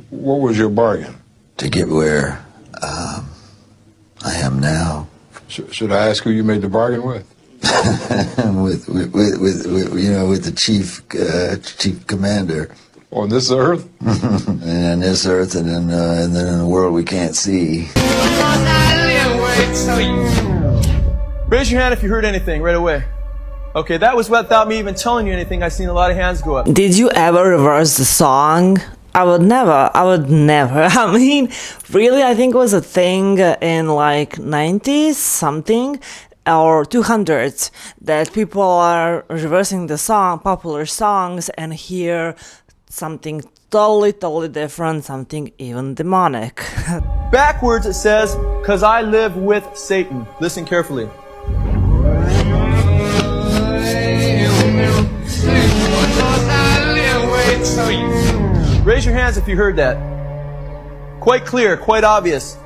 What was your bargain? To get where I am now. Should I ask who you made the bargain with? with the chief commander. On this earth? And on this earth, and then in the world we can't see. Raise your hand if you heard anything right away. Okay, that was without me even telling you anything. I've seen a lot of hands go up. Did you ever reverse the song? I would never. I mean, really, I think it was a thing in like 90s something or 200s that people are reversing the song, popular songs, and hear something totally different, something even demonic. Backwards it says, "'Cause I live with Satan." Listen carefully. Raise your hands if you heard that. Quite clear, quite obvious.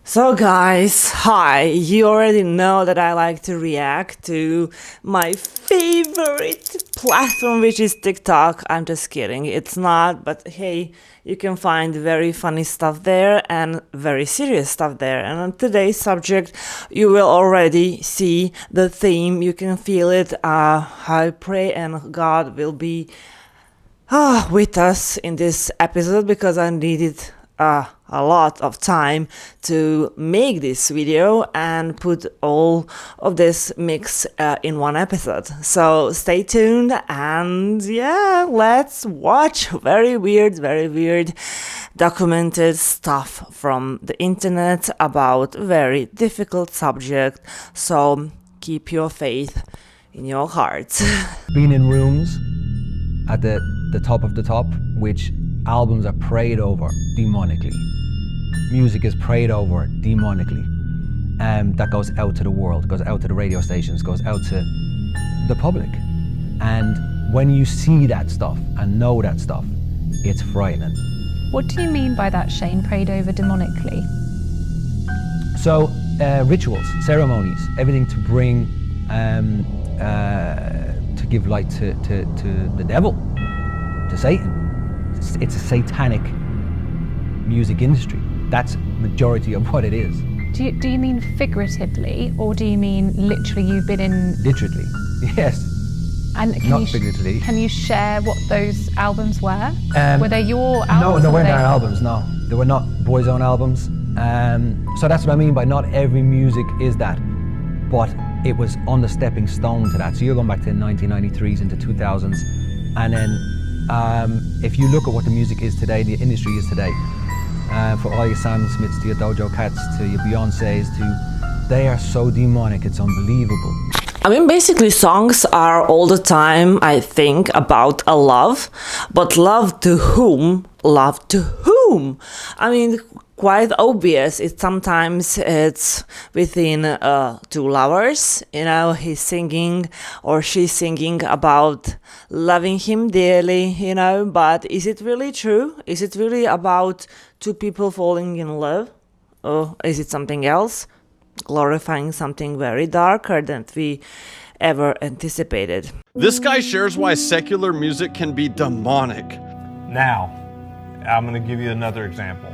So guys, hi, you already know that I like to react to my favorite platform, which is TikTok. I'm just kidding, it's not, but hey, you can find very funny stuff there and very serious stuff there. And on today's subject, you will already see the theme, you can feel it. I pray and God will be with us in this episode, because I needed a lot of time to make this video and put all of this mix in one episode. So stay tuned and yeah, let's watch very weird documented stuff from the internet about very difficult subject. So keep your faith in your heart. Being in rooms at the top of the top, which albums are prayed over demonically. Music is prayed over demonically. That goes out to the world, goes out to the radio stations, goes out to the public. And when you see that stuff and know that stuff, it's frightening. What do you mean by that, Shane, prayed over demonically? So, rituals, ceremonies, everything to bring, to give light to the devil, to Satan. It's a satanic music industry. That's majority of what it is. Do you mean figuratively, or do you mean literally you've been in... Literally, yes. And not figuratively. Can you share what those albums were? Were they your albums? No, they weren't our albums, no. They were not Boyzone albums. So that's what I mean by not every music is that, but it was on the stepping stone to that. So you're going back to the 1993s into 2000s, and then if you look at what the music is today, the industry is today, for all your Sam Smiths to your Dojo Cats to your Beyoncés they are so demonic, it's unbelievable. I mean, basically songs are all the time, I think, about a love, but love to whom? Love to whom? I mean, quite obvious. Sometimes it's within two lovers, you know, he's singing or she's singing about loving him dearly, you know, but is it really true? Is it really about two people falling in love? Or is it something else? Glorifying something very darker than we ever anticipated. This guy shares why secular music can be demonic. Now, I'm going to give you another example.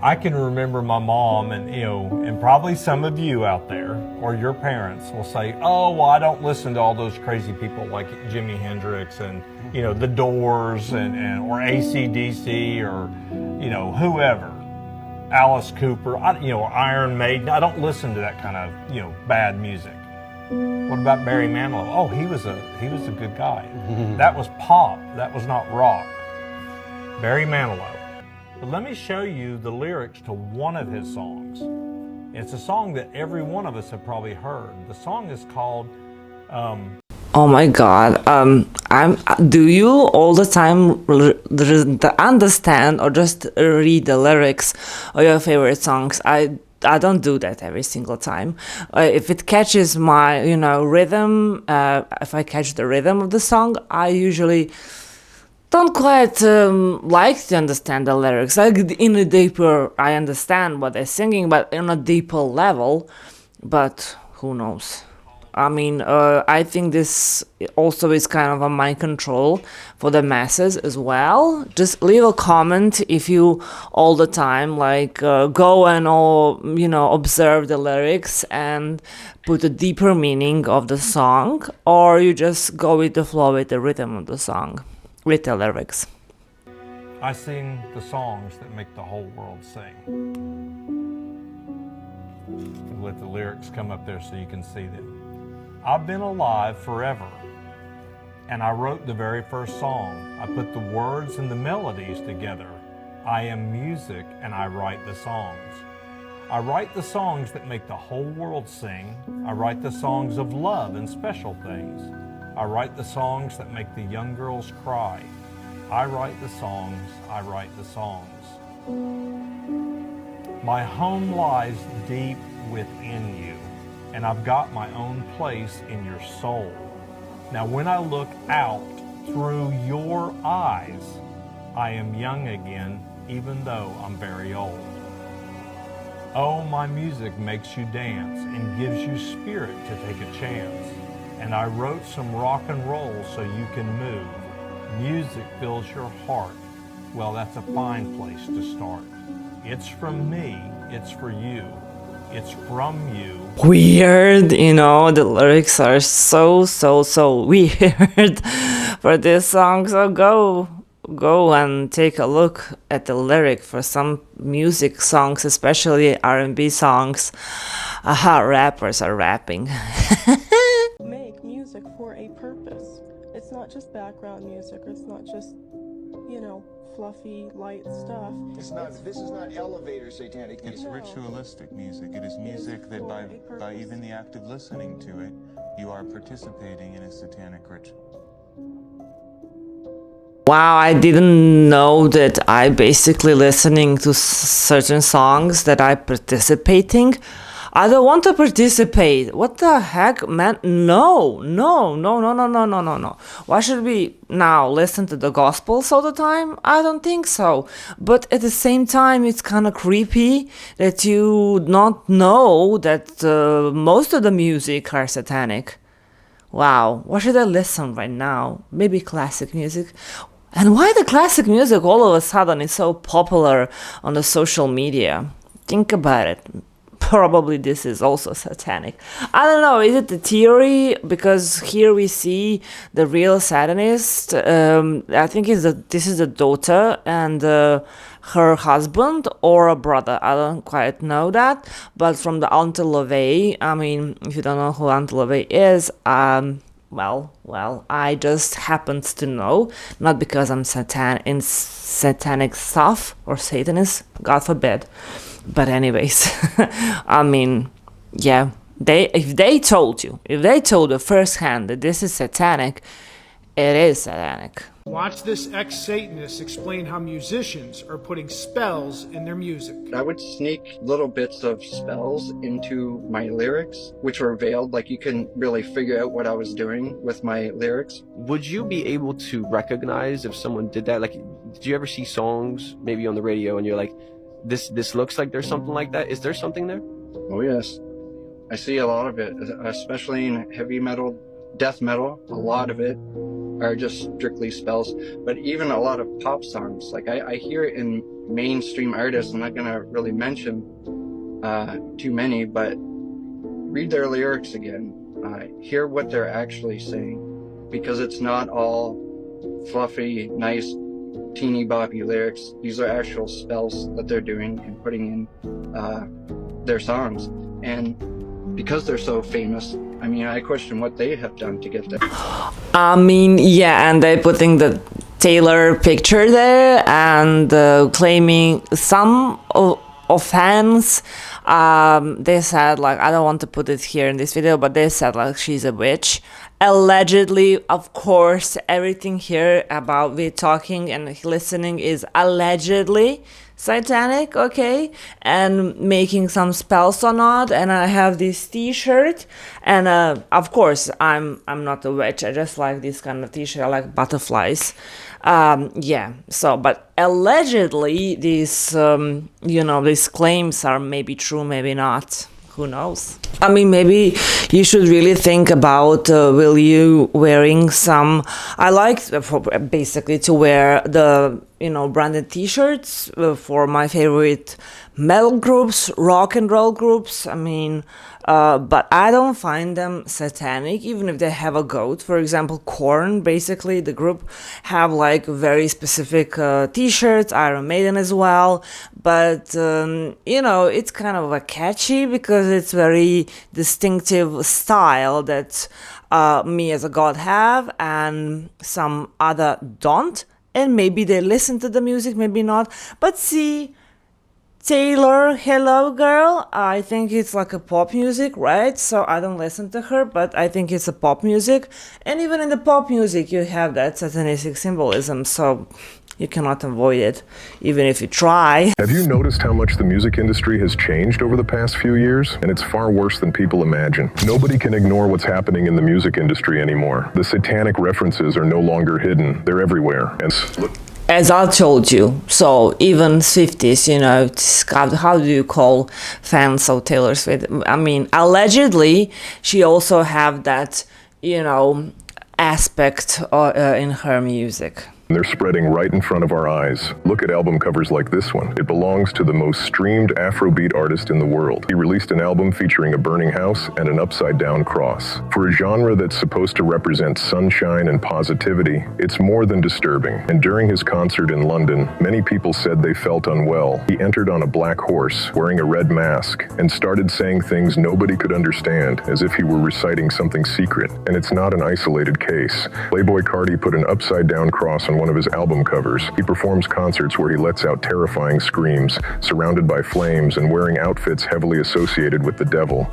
I can remember my mom and probably some of you out there or your parents will say, oh, well, I don't listen to all those crazy people like Jimi Hendrix and, The Doors or AC/DC or, whoever. Alice Cooper, or Iron Maiden. I don't listen to that kind of, bad music. What about Barry Manilow? Oh, he was a good guy. That was pop. That was not rock. Barry Manilow. But let me show you the lyrics to one of his songs. It's a song that every one of us have probably heard. The song is called Oh my God! Do you all the time understand or just read the lyrics of your favorite songs? I don't do that every single time. If it catches my rhythm, if I catch the rhythm of the song, I usually don't quite like to understand the lyrics. Like in a deeper, I understand what they're singing, but on a deeper level. But who knows? I mean, I think this also is kind of a mind control for the masses as well. Just leave a comment if you all the time go and observe the lyrics and put a deeper meaning of the song, or you just go with the flow with the rhythm of the song, with the lyrics. I sing the songs that make the whole world sing. Let the lyrics come up there so you can see them. I've been alive forever, and I wrote the very first song. I put the words and the melodies together. I am music, and I write the songs. I write the songs that make the whole world sing. I write the songs of love and special things. I write the songs that make the young girls cry. I write the songs, I write the songs. My home lies deep within you, and I've got my own place in your soul. Now when I look out through your eyes, I am young again, even though I'm very old. Oh, my music makes you dance and gives you spirit to take a chance. And I wrote some rock and roll so you can move. Music fills your heart. Well, that's a fine place to start. It's from me, it's for you, it's from you. Weird, the lyrics are so weird for this song. So go and take a look at the lyric for some music songs, especially R&B songs. How rappers are rapping. Make music for a purpose. It's not just background music, or it's not just, fluffy, light stuff. This is not elevator satanic music. It's ritualistic music. It is music that by even the act of listening to it, you are participating in a satanic ritual. Wow, I didn't know that I basically listening to certain songs that I participating. I don't want to participate. What the heck, man? No. Why should we now listen to the gospels all the time? I don't think so. But at the same time, it's kind of creepy that you not know that most of the music are satanic. Wow, why should I listen right now? Maybe classic music. And why the classic music all of a sudden is so popular on the social media? Think about it. Probably this is also satanic. I don't know, is it the theory? Because here we see the real Satanist. I think this is the daughter and her husband or a brother. I don't quite know that. But from the Ante LaVey, I mean, if you don't know who Ante LaVey is, well, I just happened to know, not because I'm in satanic stuff or Satanist, God forbid. But anyways, I mean, yeah, if they told you firsthand that this is satanic, it is satanic. Watch this ex-Satanist explain how musicians are putting spells in their music. I would sneak little bits of spells into my lyrics, which were veiled, like you couldn't really figure out what I was doing with my lyrics. Would you be able to recognize if someone did that? Like, did you ever see songs maybe on the radio and you're like, this looks like there's something like that? Is there something there? Oh yes, I see a lot of it, especially in heavy metal, death metal. A lot of it are just strictly spells, but even a lot of pop songs, like I hear it in mainstream artists. I'm not gonna really mention too many, but read their lyrics again, hear what they're actually saying, because it's not all fluffy, nice, teeny boppy lyrics. These are actual spells that they're doing and putting in their songs. And because they're so famous, I mean, I question what they have done to get there. I mean, yeah, and they're putting the Taylor picture there and claiming some offense. They said, like, I don't want to put it here in this video, but they said, like, she's a witch. Allegedly, of course, everything here about we talking and listening is allegedly satanic, okay, and making some spells or not. And I have this t-shirt, and of course I'm not a witch. I just like this kind of t-shirt. I like butterflies. Yeah, so but allegedly these these claims are maybe true, maybe not. who knows? I mean, maybe you should really think about will you wearing some. I like basically to wear the branded T-shirts for my favorite metal groups, rock and roll groups. I mean, but I don't find them satanic, even if they have a goat. For example, Korn, basically the group, have like very specific T-shirts. Iron Maiden as well. But it's kind of a catchy because it's very distinctive style that me as a god have, and some other don't. And maybe they listen to the music, maybe not. But see, Taylor, Hello Girl, I think it's like a pop music, right? So I don't listen to her, but I think it's a pop music. And even in the pop music, you have that satanistic symbolism, so you cannot avoid it, even if you try. Have you noticed how much the music industry has changed over the past few years? And it's far worse than people imagine. Nobody can ignore what's happening in the music industry anymore. The satanic references are no longer hidden. They're everywhere. And look, as I told you, so even Swifties, how do you call fans of Taylor Swift? I mean, allegedly, she also have that, aspect in her music. they're spreading right in front of our eyes. Look at album covers like this one. It belongs to the most streamed Afrobeat artist in the world. He released an album featuring a burning house and an upside-down cross. For a genre that's supposed to represent sunshine and positivity, it's more than disturbing. And during his concert in London, many people said they felt unwell. He entered on a black horse, wearing a red mask, and started saying things nobody could understand, as if he were reciting something secret. And it's not an isolated case. Playboi Carti put an upside-down cross on one of his album covers. He performs concerts where he lets out terrifying screams, surrounded by flames and wearing outfits heavily associated with the devil.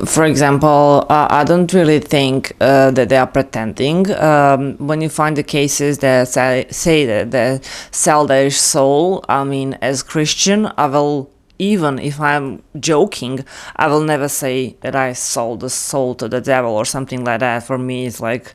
For example, I don't really think that they are pretending. When you find the cases that say that they sell their soul, I mean, as Christian, I will, even if I'm joking, I will never say that I sold the soul to the devil or something like that. For me, it's like,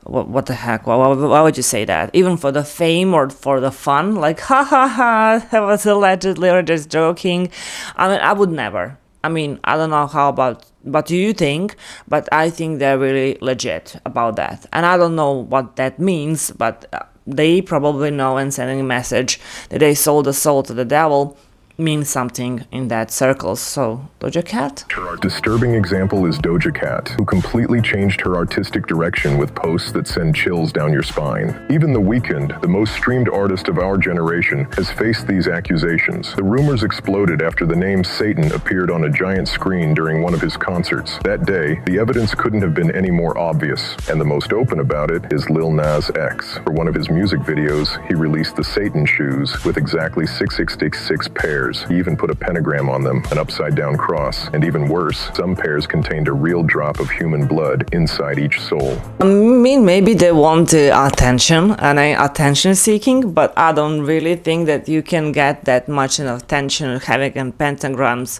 what the heck? Why would you say that? Even for the fame or for the fun? Like, ha ha ha, that was allegedly or just joking. I mean, I would never. I mean, I don't know how about you think, but I think they're really legit about that. And I don't know what that means, but they probably know, and sending a message that they sold the soul to the devil means something in that circle. So, Doja Cat? Her disturbing example is Doja Cat, who completely changed her artistic direction with posts that send chills down your spine. Even The Weeknd, the most streamed artist of our generation, has faced these accusations. The rumors exploded after the name Satan appeared on a giant screen during one of his concerts. That day, the evidence couldn't have been any more obvious, and the most open about it is Lil Nas X. For one of his music videos, he released the Satan shoes with exactly 666 pairs. He even put a pentagram on them, an upside-down cross, and even worse, some pairs contained a real drop of human blood inside each sole. I mean, maybe they want attention and attention seeking, but I don't really think that you can get that much attention having pentagrams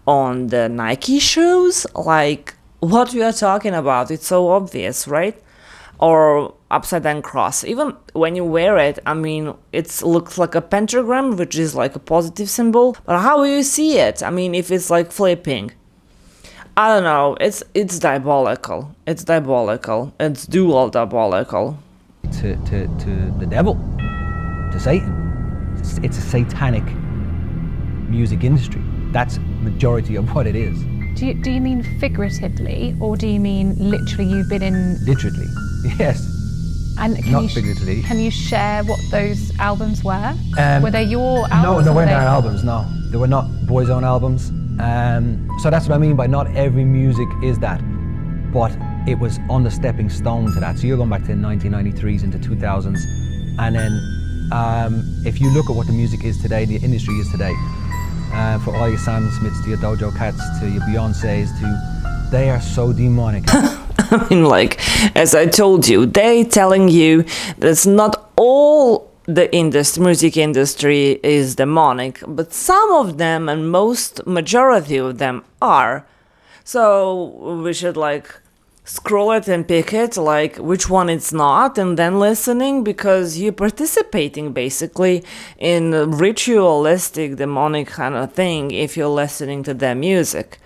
on the Nike shoes. Like, what we are talking about, it's so obvious, right? Or upside down cross. Even when you wear it, I mean, it looks like a pentagram, which is like a positive symbol. But how will you see it? I mean, if it's like flipping, I don't know. It's diabolical. It's diabolical. It's dual diabolical. To the devil, to Satan. It's a satanic music industry. That's majority of what it is. Do you mean figuratively, or do you mean literally you've been in... Literally, yes. And not figuratively. Can you share what those albums were? Were they your albums? No, they weren't our albums, no. They were not Boyzone albums. So that's what I mean by not every music is that. But it was on the stepping stone to that. So you're going back to the 1993s into 2000s. And then if you look at what the music is today, the industry is today, for all your Sam Smiths, to your Doja Cats, to your Beyoncés, they are so demonic. I mean, like, as I told you, they telling you that it's not all the music industry is demonic, but some of them and majority of them are. So we should like scroll it and pick it, like which one it's not, and then listening, because you're participating basically in ritualistic demonic kind of thing if you're listening to their music.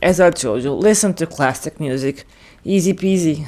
As I told you, listen to classic music. Easy peasy.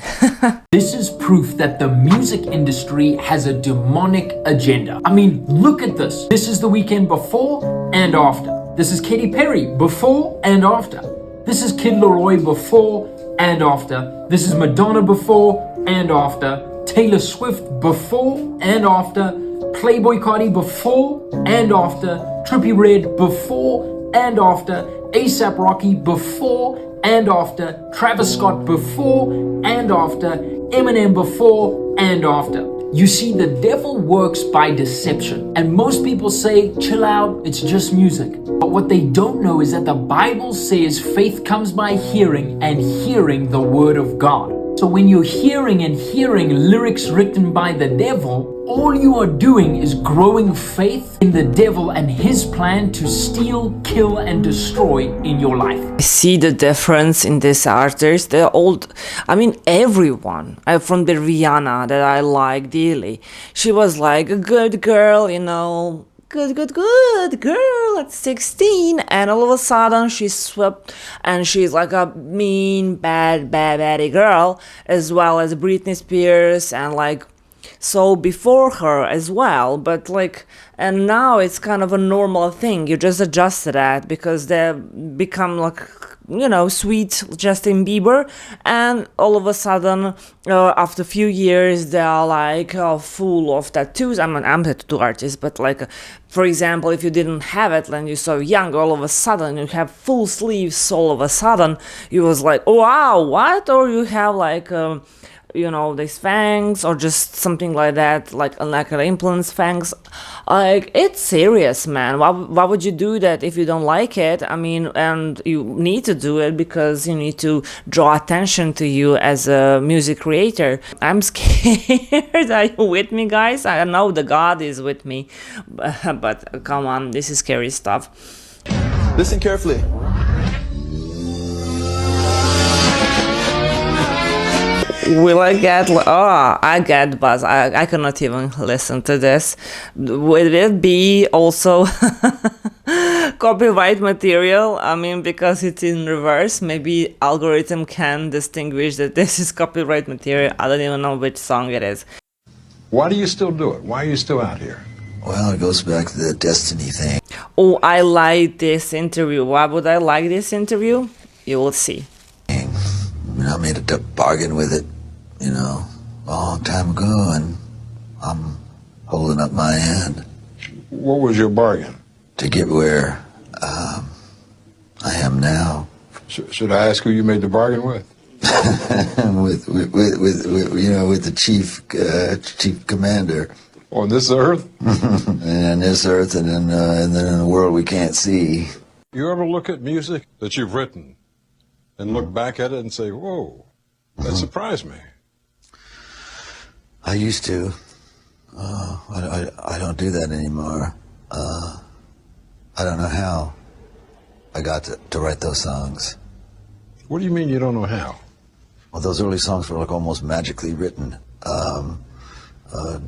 This is proof that the music industry has a demonic agenda. I mean, look at this. This is The Weeknd before and after. This is Katy Perry before and after. This is Kid Laroi before and after. This is Madonna before and after. Taylor Swift before and after. Playboi Carti before and after. Trippie Redd before and after. A$AP Rocky before and after. Travis Scott before and after. Eminem before and after. You see, the devil works by deception, and most people say, chill out, it's just music. But what they don't know is that the Bible says faith comes by hearing, and hearing the word of God. So when you're hearing lyrics written by the devil, all you are doing is growing faith in the devil and his plan to steal, kill, and destroy in your life. I see the difference in this artist. They're old. I mean, everyone. From the Rihanna that I like dearly. She was like a good girl, you know. Good girl at 16, and all of a sudden she's swept and she's like a mean, baddie girl, as well as Britney Spears and like so before her as well, but like, and now it's kind of a normal thing. You just adjust to that because they become like, you know, sweet Justin Bieber, and all of a sudden after a few years they are like full of tattoos. I'm a tattoo artist, but like for example, if you didn't have it when you're so young, all of a sudden you have full sleeves, all of a sudden you was like, oh wow, what? Or you have like you know, these fangs or just something like that, like implants, fangs. Like, it's serious, man. Why would you do that if you don't like it? I mean, and you need to do it because you need to draw attention to you as a music creator. I'm scared. Are you with me, guys? I know the God is with me, but come on, this is scary stuff. Listen carefully. Will I get... Oh, I get buzz. I cannot even listen to this. Will it be also copyright material? I mean, because it's in reverse, maybe algorithm can distinguish that this is copyright material. I don't even know which song it is. Why do you still do it? Why are you still out here? Well, it goes back to the destiny thing. Oh, I like this interview. Why would I like this interview? You will see. I made a bargain with it, you know, a long time ago, and I'm holding up my end. What was your bargain? To get where I am now. Should I ask who you made the bargain with? with you know, with the chief commander. On this earth? And this earth, and then in a world we can't see. You ever look at music that you've written and look back at it and say, whoa, that surprised me? I used to. I don't do that anymore. I don't know how I got to write those songs. What do you mean you don't know how? Well, those early songs were like almost magically written.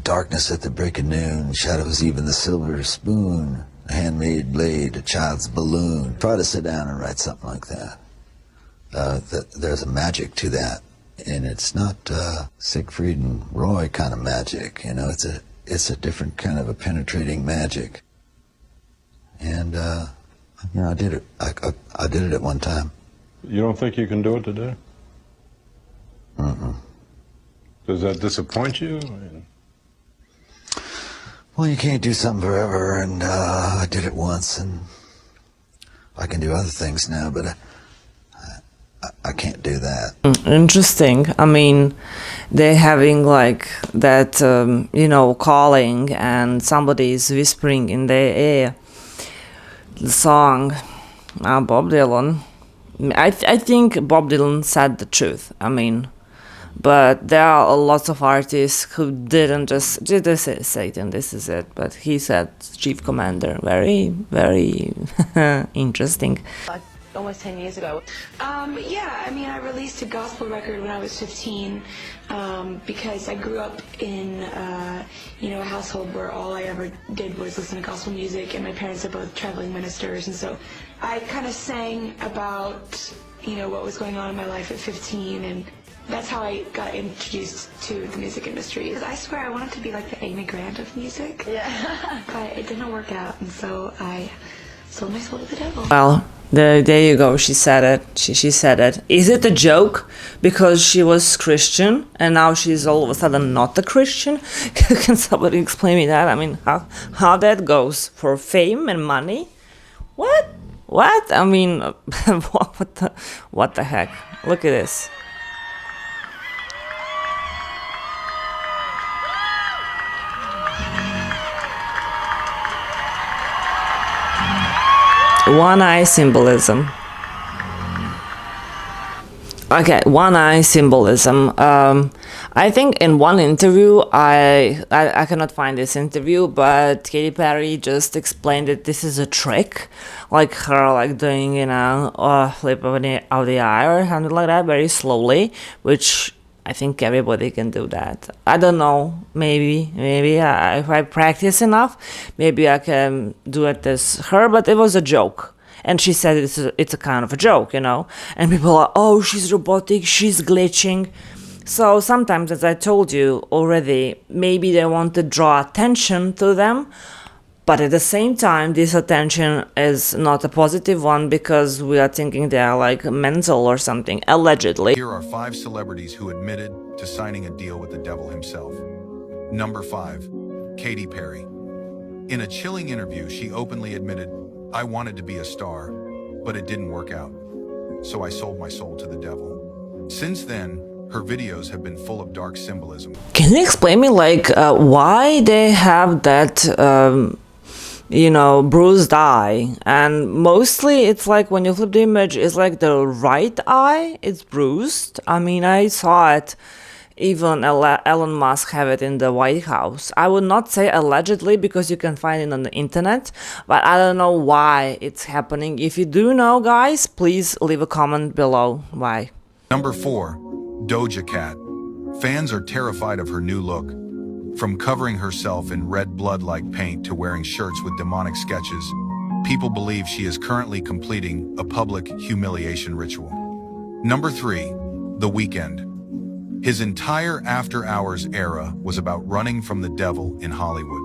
Darkness at the break of noon, shadows even the silver spoon, a handmade blade, a child's balloon. Try to sit down and write something like that. There's a magic to that, and it's not Siegfried and Roy kind of magic. You know, it's a different kind of a penetrating magic. And you know, I did it. I did it at one time. You don't think you can do it today? Mm-mm. Does that disappoint you? Well, you can't do something forever, and I did it once, and I can do other things now, but I can't do that. Interesting. I mean, they're having like that, you know, calling, and somebody is whispering in their ear. The song, Bob Dylan. I think Bob Dylan said the truth. I mean, but there are lots of artists who didn't just say Satan, this is it. But he said Chief Commander. Very, very interesting. Almost 10 years ago. Yeah, I mean, I released a gospel record when I was 15 because I grew up in, you know, a household where all I ever did was listen to gospel music, and my parents are both traveling ministers, and so I kind of sang about you know, what was going on in my life at 15, and that's how I got introduced to the music industry. I swear I wanted to be like the Amy Grant of music. Yeah. But it didn't work out, and so I sold my soul to the devil. Well, there you go. She said it. She said it. Is it a joke because she was Christian and now she's all of a sudden not a Christian? Can somebody explain me that? I mean, how that goes for fame and money? What? What? I mean, what the heck? Look at this. One eye symbolism. Okay, one eye symbolism. I think in one interview, I cannot find this interview, but Katy Perry just explained that this is a trick, like her like doing, you know, a flip of the eye or something like that, very slowly, which I think everybody can do that. I don't know, maybe if I practice enough, maybe I can do it as her, but it was a joke. And she said it's a kind of a joke, you know. And people are, oh, she's robotic, she's glitching. So sometimes, as I told you already, maybe they want to draw attention to them, but at the same time, this attention is not a positive one because we are thinking they are like mental or something, allegedly. Here are 5 celebrities who admitted to signing a deal with the devil himself. Number 5, Katy Perry. In a chilling interview, she openly admitted, I wanted to be a star, but it didn't work out. So I sold my soul to the devil. Since then, her videos have been full of dark symbolism. Can you explain me, like, why they have that, you know, bruised eye? And mostly it's like when you flip the image, it's like the right eye, it's bruised. I mean, I saw it. Even Elon Musk have it in the White House. I would not say allegedly because you can find it on the internet, but I don't know why it's happening. If you do know, guys, please leave a comment below. Why? Number 4, Doja Cat. Fans are terrified of her new look. From covering herself in red blood-like paint to wearing shirts with demonic sketches, people believe she is currently completing a public humiliation ritual. Number 3, The Weeknd. His entire After Hours era was about running from the devil in Hollywood.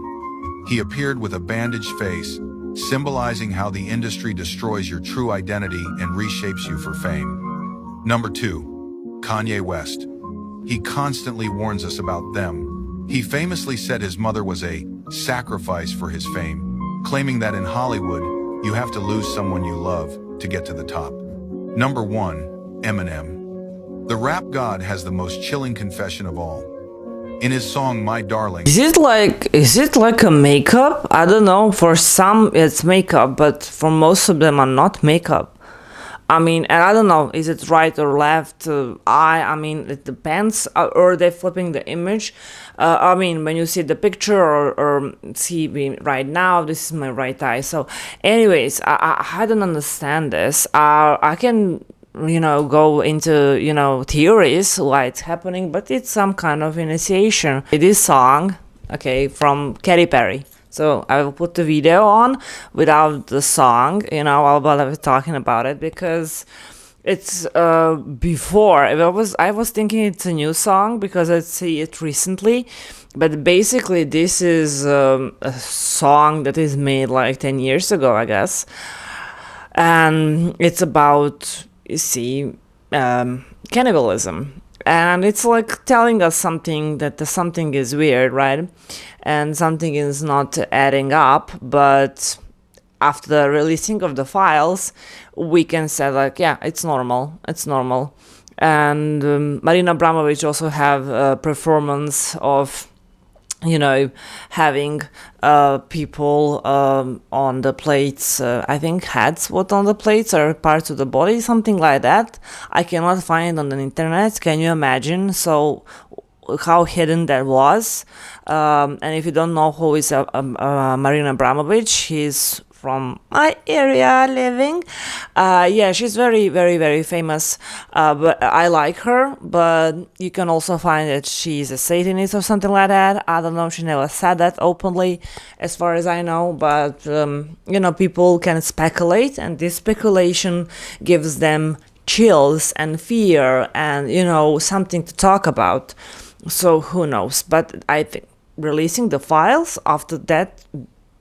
He appeared with a bandaged face, symbolizing how the industry destroys your true identity and reshapes you for fame. Number 2, Kanye West. He constantly warns us about them. He famously said his mother was a sacrifice for his fame, claiming that in Hollywood, you have to lose someone you love to get to the top. Number 1, Eminem. The rap god has the most chilling confession of all. In his song, My Darling... Is it like a makeup? I don't know, for some it's makeup, but for most of them are not makeup. I mean, and I don't know, is it right or left eye? I mean, it depends. Or they're flipping the image. I mean, when you see the picture or see me right now, this is my right eye. So anyways, I don't understand this. I can... you know, go into, you know, theories why it's happening, but it's some kind of initiation. This song, okay, from Katy Perry. So I will put the video on without the song, you know, I'll be talking about it because it's before. I was thinking it's a new song because I see it recently, but basically this is a song that is made like 10 years ago, I guess. And it's about, you see, cannibalism, and it's like telling us something that something is weird, right? And something is not adding up, but after the releasing of the files, we can say like, yeah, it's normal. And Marina Abramovic also have a performance of, you know, having people on the plates, I think heads what on the plates or parts of the body, something like that. I cannot find it on the internet. Can you imagine? So how hidden that was. And if you don't know who is Marina Abramovic, she's from my area living. Yeah, she's very, very, very famous, but I like her, but you can also find that she's a Satanist or something like that. I don't know, she never said that openly, as far as I know, but, you know, people can speculate, and this speculation gives them chills and fear and, you know, something to talk about. So who knows? But I think releasing the files after that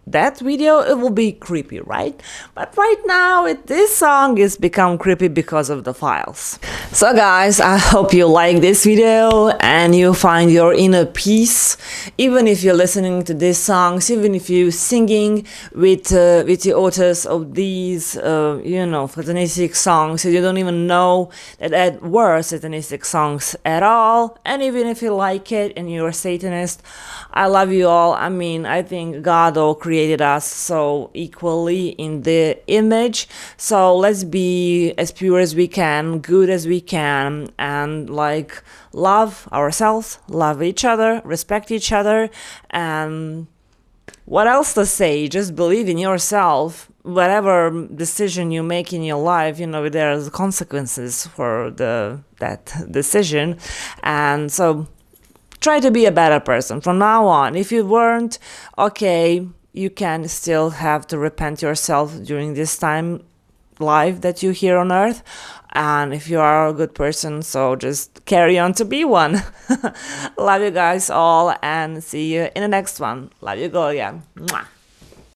video, it will be creepy, right? But right now this song is become creepy because of the files. So guys, I hope you like this video and you find your inner peace, even if you're listening to these songs, even if you're singing with the authors of these you know, satanistic songs, you don't even know that were satanistic songs at all. And even if you like it and you're a Satanist, I love you all. I mean, I think God all created us so equally in the image. So let's be as pure as we can, good as we can, and like love ourselves, love each other, respect each other, and what else to say? Just believe in yourself. Whatever decision you make in your life, you know, there's consequences for that decision, and so try to be a better person from now on. If you weren't, okay, you can still have to repent yourself during this time life that you here on earth. And if you are a good person, so just carry on to be one. Love you guys all and see you in the next one. Love you, Golia. Mwah.